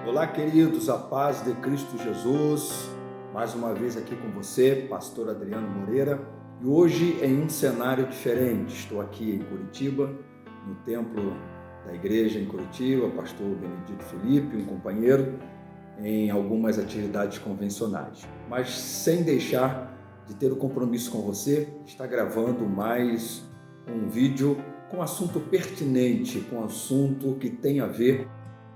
Olá, queridos, a paz de Cristo Jesus. Mais uma vez aqui com você, pastor Adriano Moreira. E hoje em um cenário diferente. Estou aqui em Curitiba, no templo da igreja em Curitiba, pastor Benedito Felipe, um companheiro, em algumas atividades convencionais. Mas sem deixar de ter o compromisso com você, está gravando mais um vídeo com assunto pertinente, com assunto que tem a ver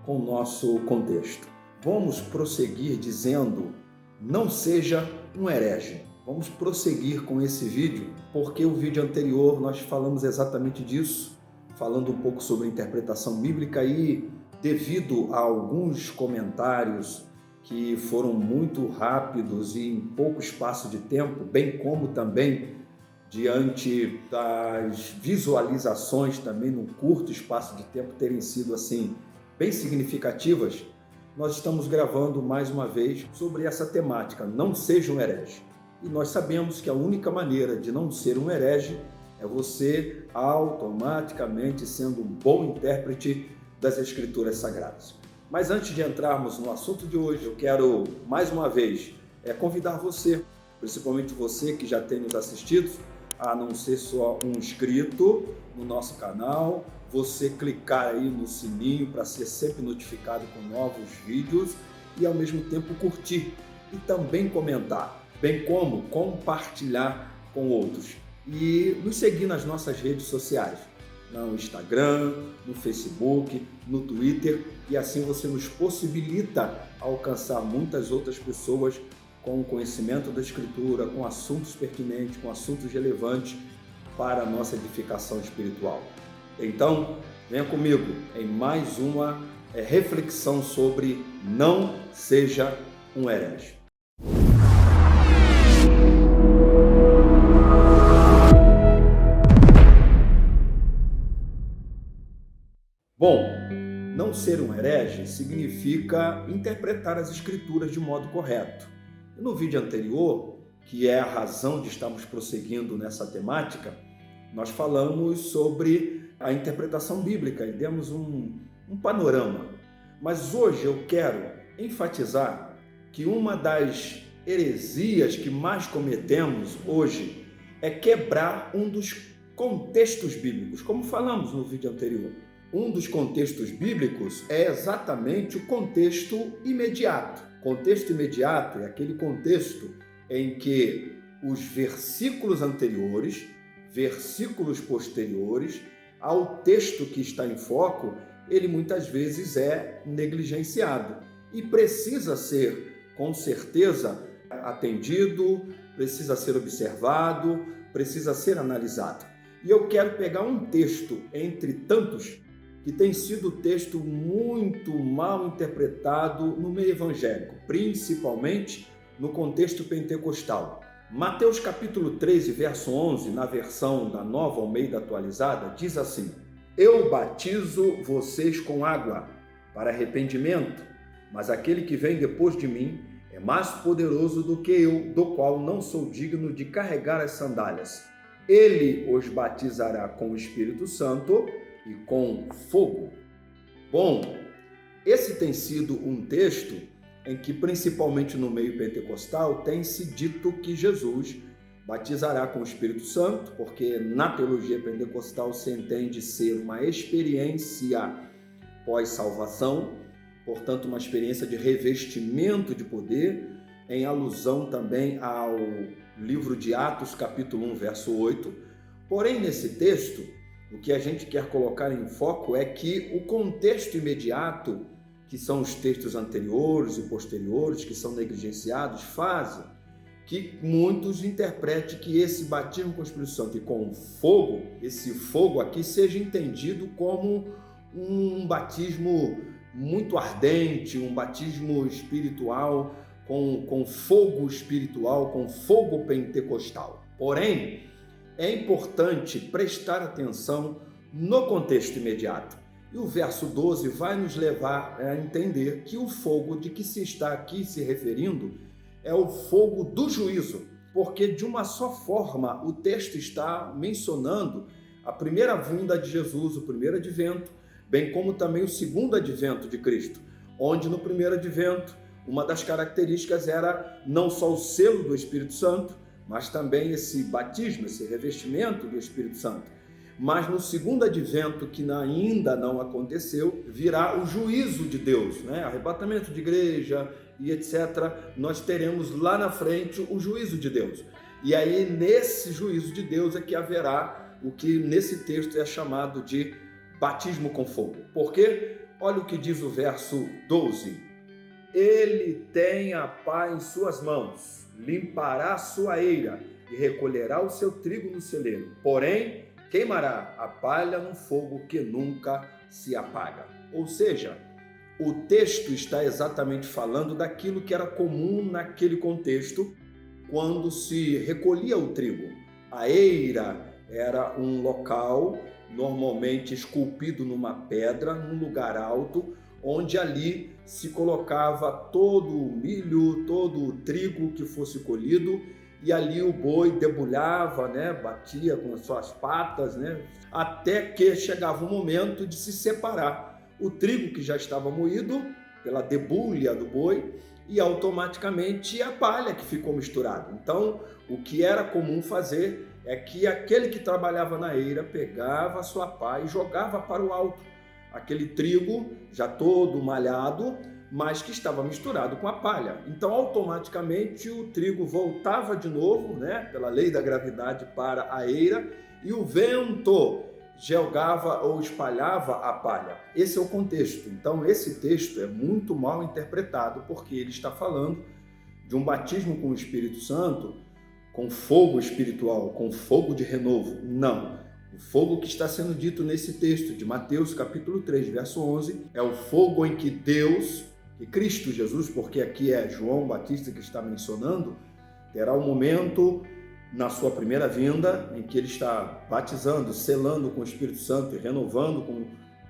com o nosso contexto. Vamos prosseguir dizendo, não seja um herege. Vamos prosseguir com esse vídeo, porque o vídeo anterior nós falamos exatamente disso, falando um pouco sobre interpretação bíblica e devido a alguns comentários que foram muito rápidos e em pouco espaço de tempo, bem como também diante das visualizações também num curto espaço de tempo terem sido assim bem significativas, nós estamos gravando mais uma vez sobre essa temática, não seja um herege. E nós sabemos que a única maneira de não ser um herege é você automaticamente sendo um bom intérprete das Escrituras Sagradas. Mas antes de entrarmos no assunto de hoje, eu quero mais uma vez convidar você, principalmente você que já tem nos assistido, a não ser só um inscrito no nosso canal, você clicar aí no sininho para ser sempre notificado com novos vídeos e ao mesmo tempo curtir e também comentar, bem como compartilhar com outros e nos seguir nas nossas redes sociais, no Instagram, no Facebook, no Twitter, e assim você nos possibilita alcançar muitas outras pessoas com o conhecimento da Escritura, com assuntos pertinentes, com assuntos relevantes para a nossa edificação espiritual. Então, venha comigo em mais uma reflexão sobre não seja um herege. Bom, não ser um herege significa interpretar as Escrituras de modo correto. No vídeo anterior, que é a razão de estarmos prosseguindo nessa temática, nós falamos sobre a interpretação bíblica e demos um panorama. Mas hoje eu quero enfatizar que uma das heresias que mais cometemos hoje é quebrar um dos contextos bíblicos, como falamos no vídeo anterior. Um dos contextos bíblicos é exatamente o contexto imediato. Contexto imediato é aquele contexto em que os versículos anteriores, versículos posteriores ao texto que está em foco, ele muitas vezes é negligenciado e precisa ser, com certeza, atendido, precisa ser observado, precisa ser analisado. E eu quero pegar um texto entre tantos que tem sido texto muito mal interpretado no meio evangélico, principalmente no contexto pentecostal. Mateus capítulo 13, verso 11, na versão da Nova Almeida Atualizada, diz assim: Eu batizo vocês com água para arrependimento, mas aquele que vem depois de mim é mais poderoso do que eu, do qual não sou digno de carregar as sandálias. Ele os batizará com o Espírito Santo e com fogo. Bom, esse tem sido um texto em que, principalmente no meio pentecostal, tem-se dito que Jesus batizará com o Espírito Santo, porque na teologia pentecostal se entende ser uma experiência pós-salvação, portanto, uma experiência de revestimento de poder, em alusão também ao livro de Atos, capítulo 1, verso 8. Porém, nesse texto, o que a gente quer colocar em foco é que o contexto imediato, que são os textos anteriores e posteriores, que são negligenciados, fazem que muitos interpretem que esse batismo com o Espírito Santo e com fogo, esse fogo aqui, seja entendido como um batismo muito ardente, um batismo espiritual, com fogo espiritual, com fogo pentecostal. Porém, é importante prestar atenção no contexto imediato. E o verso 12 vai nos levar a entender que o fogo de que se está aqui se referindo é o fogo do juízo, porque de uma só forma o texto está mencionando a primeira vinda de Jesus, o primeiro advento, bem como também o segundo advento de Cristo. onde no primeiro advento uma das características era não só o selo do Espírito Santo, mas também esse batismo, esse revestimento do Espírito Santo. Mas no segundo advento, que ainda não aconteceu, virá o juízo de Deus, né? Arrebatamento de igreja e etc. Nós teremos lá na frente o juízo de Deus. E aí, nesse juízo de Deus é que haverá o que nesse texto é chamado de batismo com fogo. Por quê? Olha o que diz o verso 12. Ele tem a pá em suas mãos, limpará a sua eira e recolherá o seu trigo no celeiro. Porém, queimará a palha no fogo que nunca se apaga. Ou seja, o texto está exatamente falando daquilo que era comum naquele contexto quando se recolhia o trigo. A eira era um local normalmente esculpido numa pedra, num lugar alto, onde ali se colocava todo o milho, todo o trigo que fosse colhido, e ali o boi debulhava, né, batia com as suas patas, né, até que chegava o momento de se separar o trigo que já estava moído pela debulha do boi e automaticamente a palha que ficou misturada. Então, o que era comum fazer é que aquele que trabalhava na eira pegava a sua pá e jogava para o alto aquele trigo já todo malhado, mas que estava misturado com a palha. Então, automaticamente, o trigo voltava de novo, né, pela lei da gravidade, para a eira, e o vento jogava ou espalhava a palha. Esse é o contexto. Então, esse texto é muito mal interpretado, porque ele está falando de um batismo com o Espírito Santo, com fogo espiritual, com fogo de renovo. Não. O fogo que está sendo dito nesse texto de Mateus capítulo 3, verso 11, é o fogo em que Deus, e Cristo Jesus, porque aqui é João Batista que está mencionando, terá um momento na sua primeira vinda em que ele está batizando, selando com o Espírito Santo e renovando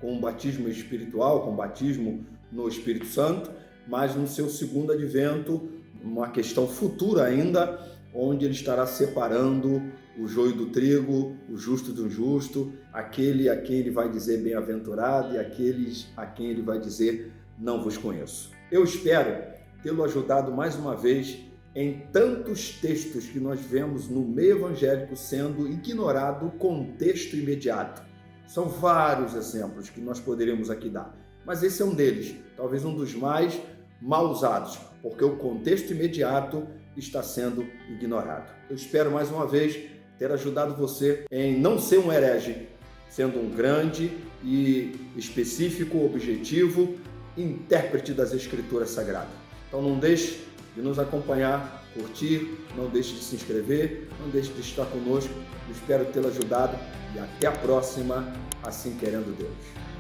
com um batismo espiritual, com um batismo no Espírito Santo, mas no seu segundo advento, uma questão futura ainda, onde ele estará separando o joio do trigo, o justo do injusto, aquele a quem ele vai dizer bem-aventurado e aqueles a quem ele vai dizer não vos conheço. Eu espero tê-lo ajudado mais uma vez em tantos textos que nós vemos no meio evangélico sendo ignorado o contexto imediato. São vários exemplos que nós poderíamos aqui dar, mas esse é um deles, talvez um dos mais mal usados, porque o contexto imediato está sendo ignorado. Eu espero mais uma vez ter ajudado você em não ser um herege, sendo um grande e específico, objetivo intérprete das Escrituras Sagradas. Então não deixe de nos acompanhar, curtir, não deixe de se inscrever, não deixe de estar conosco. Eu espero tê-lo ajudado e até a próxima, assim querendo Deus.